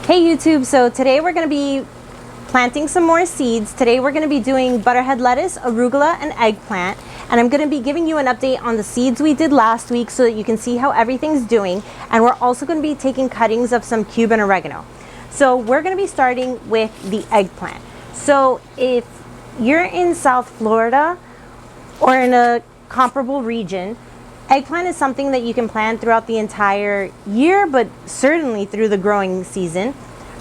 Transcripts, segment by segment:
Hey YouTube, so today we're going to be planting some more seeds. Today we're going to be doing butterhead lettuce, arugula, and eggplant. And I'm going to be giving you an update on the seeds we did last week so that you can see how everything's doing. And we're also going to be taking cuttings of some Cuban oregano. So we're going to be starting with the eggplant. So if you're in South Florida or in a comparable region, eggplant is something that you can plant throughout the entire year, but certainly through the growing season.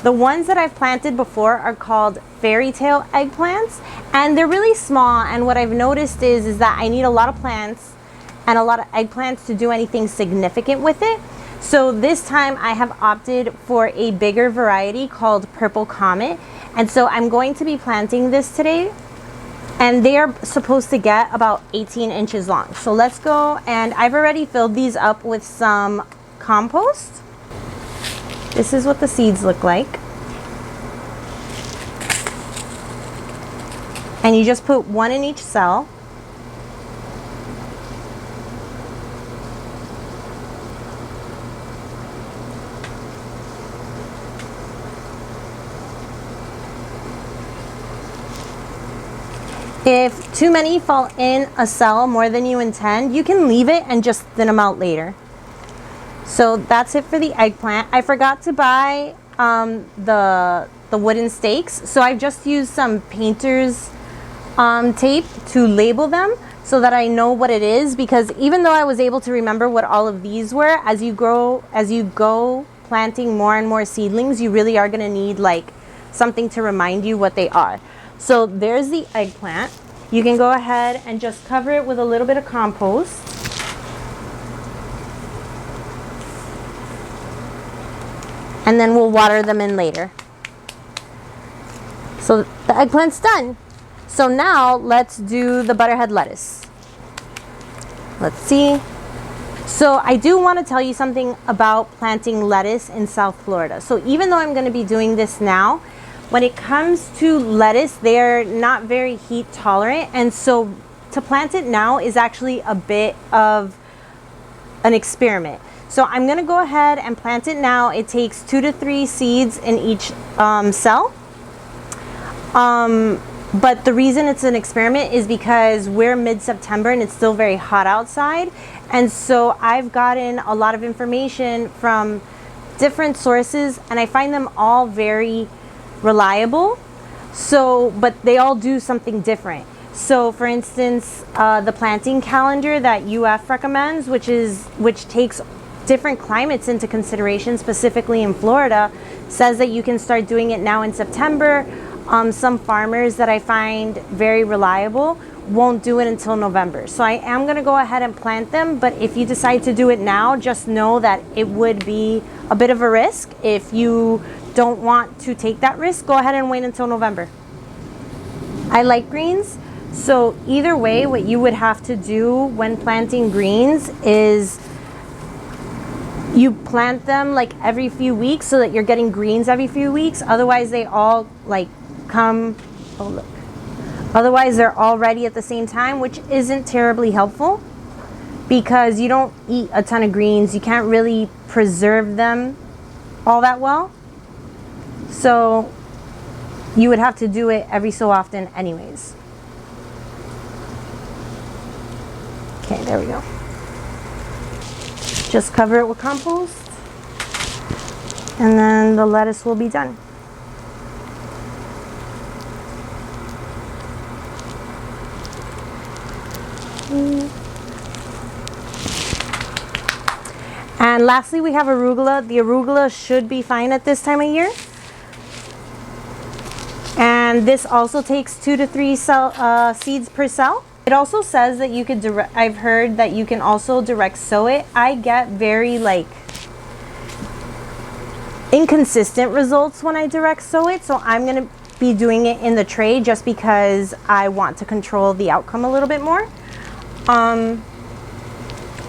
The ones that I've planted before are called fairy tale eggplants, and they're really small. And what I've noticed is that I need a lot of plants and a lot of eggplants to do anything significant with it. So this time I have opted for a bigger variety called Purple Comet. And so I'm going to be planting this today. And they are supposed to get about 18 inches long. So let's go, and I've already filled these up with some compost. This is what the seeds look like. And you just put one in each cell. If too many fall in a cell more than you intend, you can leave it and just thin them out later. So that's it for the eggplant. I forgot to buy the wooden stakes, so I've just used some painter's tape to label them so that I know what it is, because even though I was able to remember what all of these were, as you go planting more and more seedlings, you really are going to need like something to remind you what they are. So there's the eggplant. You can go ahead and just cover it with a little bit of compost. And then we'll water them in later. So the eggplant's done. So now let's do the butterhead lettuce. Let's see. So I do want to tell you something about planting lettuce in South Florida. So even though I'm going to be doing this now, when it comes to lettuce, they're not very heat tolerant, and so to plant it now is actually a bit of an experiment. So I'm going to go ahead and plant it now. It takes 2 to 3 seeds in each cell. But the reason it's an experiment is because we're mid-September and it's still very hot outside. And so I've gotten a lot of information from different sources, and I find them all very reliable. So, but they all do something different. So for instance, the planting calendar that UF recommends, which takes different climates into consideration, specifically in Florida, says that you can start doing it now in September. Some farmers that I find very reliable won't do it until November. So I am going to go ahead and plant them, but if you decide to do it now, just know that it would be a bit of a risk. If you don't want to take that risk, go ahead and wait until November. I like greens, so either way, what you would have to do when planting greens is you plant them like every few weeks so that you're getting greens every few weeks. Otherwise they all like come, oh look, otherwise they're all ready at the same time, which isn't terribly helpful because you don't eat a ton of greens. You can't really preserve them all that well. So you would have to do it every so often anyways. Okay, there we go. Just cover it with compost, and then the lettuce will be done. And lastly, we have arugula. The arugula should be fine at this time of year. And this also takes 2 to 3 seeds per cell. It also says that you could I've heard that you can also direct sow it. I get very like inconsistent results when I direct sow it, so I'm going to be doing it in the tray just because I want to control the outcome a little bit more.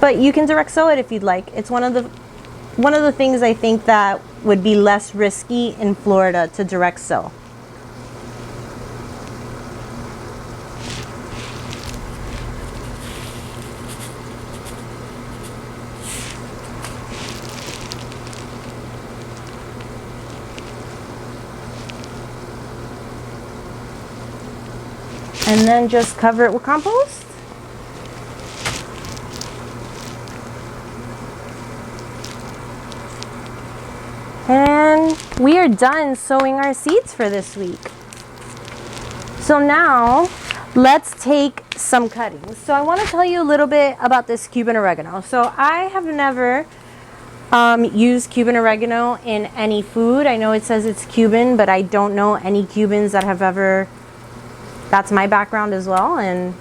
But you can direct sow it if you'd like. It's one of the things I think that would be less risky in Florida to direct sow. And then just cover it with compost. And we are done sowing our seeds for this week. So now let's take some cuttings. So I want to tell you a little bit about this Cuban oregano. So I have never used Cuban oregano in any food. I know it says it's Cuban, but I don't know any Cubans that have ever, that's my background as well, and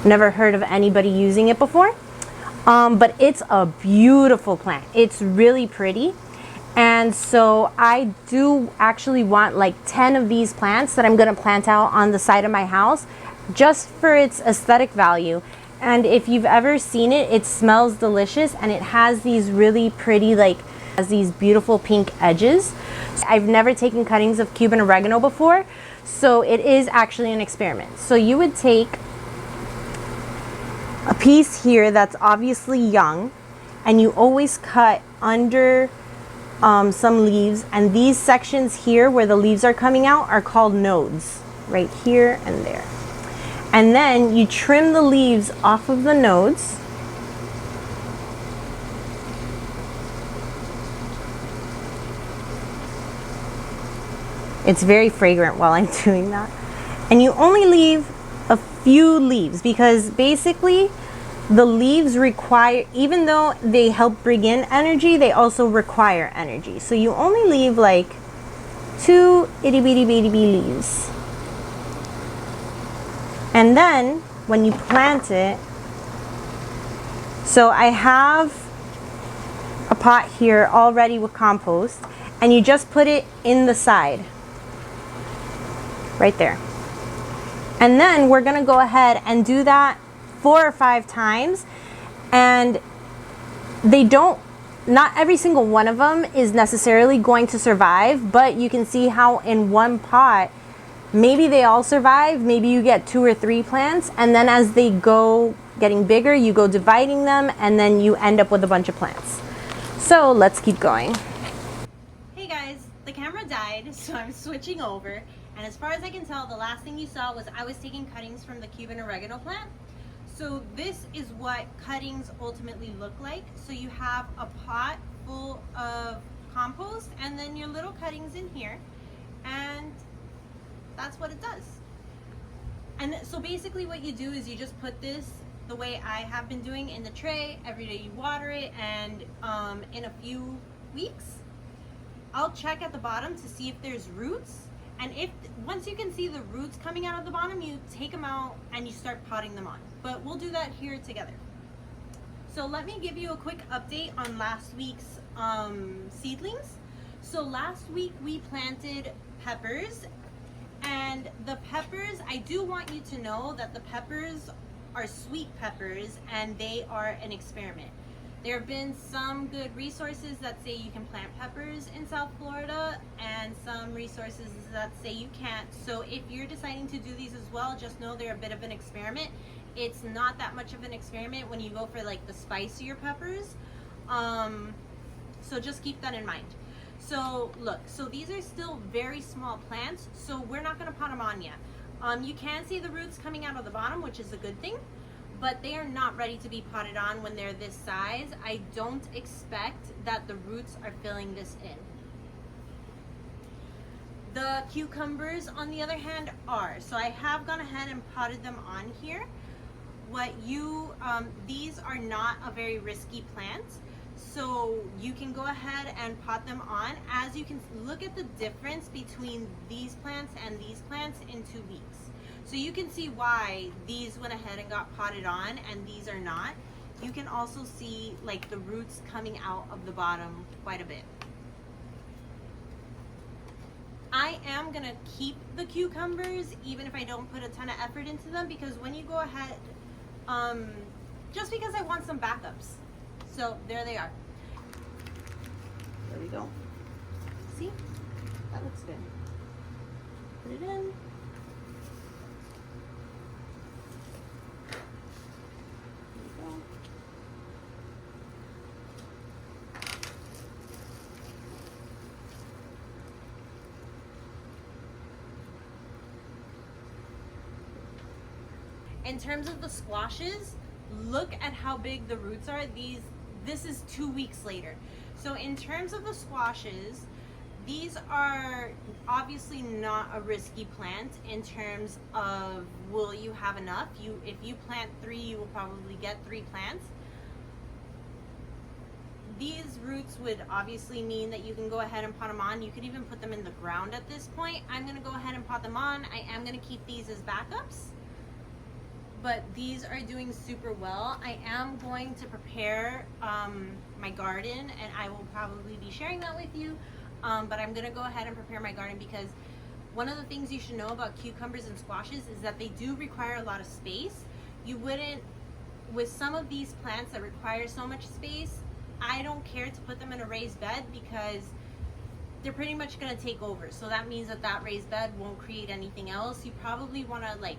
never heard of anybody using it before. But it's a beautiful plant. It's really pretty. And so I do actually want like 10 of these plants that I'm going to plant out on the side of my house just for its aesthetic value. And if you've ever seen it, it smells delicious, and it has these really pretty, like, has these beautiful pink edges. I've never taken cuttings of Cuban oregano before, so it is actually an experiment. So you would take a piece here that's obviously young, and you always cut under some leaves, and these sections here where the leaves are coming out are called nodes, right here and there. And then you trim the leaves off of the nodes. It's very fragrant while I'm doing that. And you only leave a few leaves, because basically the leaves require, even though they help bring in energy, they also require energy. So you only leave like 2 itty bitty bitty leaves. And then when you plant it, so I have a pot here already with compost, and you just put it in the side, right there. And then we're gonna go ahead and do that 4 or 5 times, and they don't, not every single one of them is necessarily going to survive, but you can see how in one pot, maybe they all survive, maybe you get 2 or 3 plants, and then as they go getting bigger, you go dividing them, and then you end up with a bunch of plants. So let's keep going. Hey guys, the camera died, so I'm switching over, and as far as I can tell, the last thing you saw was I was taking cuttings from the Cuban oregano plant. So this is what cuttings ultimately look like. So you have a pot full of compost and then your little cuttings in here, and that's what it does. And so basically what you do is you just put this the way I have been doing in the tray. Every day you water it, and in a few weeks I'll check at the bottom to see if there's roots. And if once you can see the roots coming out of the bottom, you take them out and you start potting them on. But we'll do that here together. So let me give you a quick update on last week's seedlings. So last week we planted peppers, and the peppers, I do want you to know that the peppers are sweet peppers and they are an experiment. There have been some good resources that say you can plant peppers in South Florida, and some resources that say you can't. So if you're deciding to do these as well, just know they're a bit of an experiment. It's not that much of an experiment when you go for like the spicier peppers. So just keep that in mind. So look, so these are still very small plants, so we're not gonna pot them on yet. You can see the roots coming out of the bottom, which is a good thing, but they are not ready to be potted on when they're this size. I don't expect that the roots are filling this in. The cucumbers, on the other hand, are. So I have gone ahead and potted them on here. These are not a very risky plant, so you can go ahead and pot them on. As you can look at the difference between these plants and these plants in 2 weeks. So you can see why these went ahead and got potted on and these are not. You can also see like the roots coming out of the bottom quite a bit. I am gonna keep the cucumbers even if I don't put a ton of effort into them, because when you go ahead, just because I want some backups. So there they are. There we go. See? That looks good. Put it in. in terms of the squashes, look at how big the roots are. This is 2 weeks later. So in terms of the squashes, these are obviously not a risky plant in terms of will you have enough. If you plant 3, you will probably get 3 plants. These roots would obviously mean that you can go ahead and pot them on. You could even put them in the ground at this point. I'm gonna go ahead and pot them on. I am gonna keep these as backups, but these are doing super well. I am going to prepare my garden, and I will probably be sharing that with you. But I'm gonna go ahead and prepare my garden, because one of the things you should know about cucumbers and squashes is that they do require a lot of space. You wouldn't, with some of these plants that require so much space, I don't care to put them in a raised bed because they're pretty much gonna take over. So that means that that raised bed won't create anything else. You probably wanna like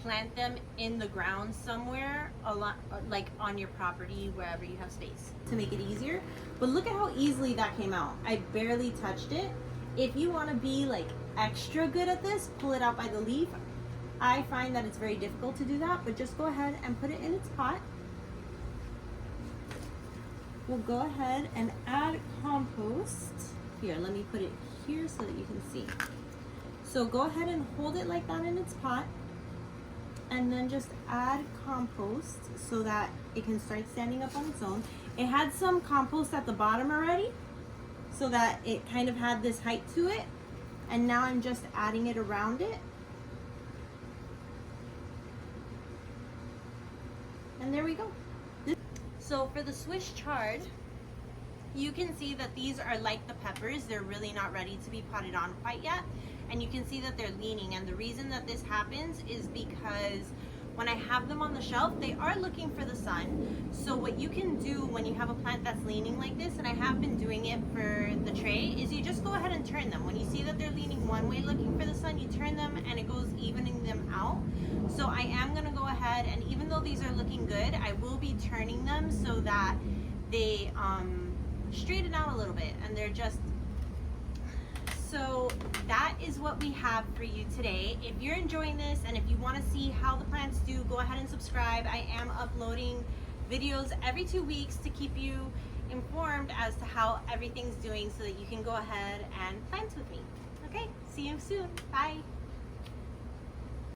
plant them in the ground somewhere, a lot, like on your property, wherever you have space, to make it easier. But look at how easily that came out. I barely touched it. If you want to be like extra good at this, pull it out by the leaf. I find that it's very difficult to do that, but just go ahead and put it in its pot. We'll go ahead and add compost. Here, let me put it here so that you can see. So go ahead and hold it like that in its pot, and then just add compost so that it can start standing up on its own. It had some compost at the bottom already, so that it kind of had this height to it, and now I'm just adding it around it. And there we go. So for the Swiss chard, you can see that these are like the peppers. They're really not ready to be potted on quite yet. And you can see that they're leaning, and the reason that this happens is because when I have them on the shelf, they are looking for the sun. So what you can do when you have a plant that's leaning like this, and I have been doing it for the tray, is you just go ahead and turn them. When you see that they're leaning one way looking for the sun, you turn them and it goes evening them out. So I am gonna go ahead, and even though these are looking good, I will be turning them so that they straighten out a little bit, and they're just. So that is what we have for you today. If you're enjoying this, and if you want to see how the plants do, go ahead and subscribe. I am uploading videos every 2 weeks to keep you informed as to how everything's doing, so that you can go ahead and plant with me. Okay, see you soon. Bye.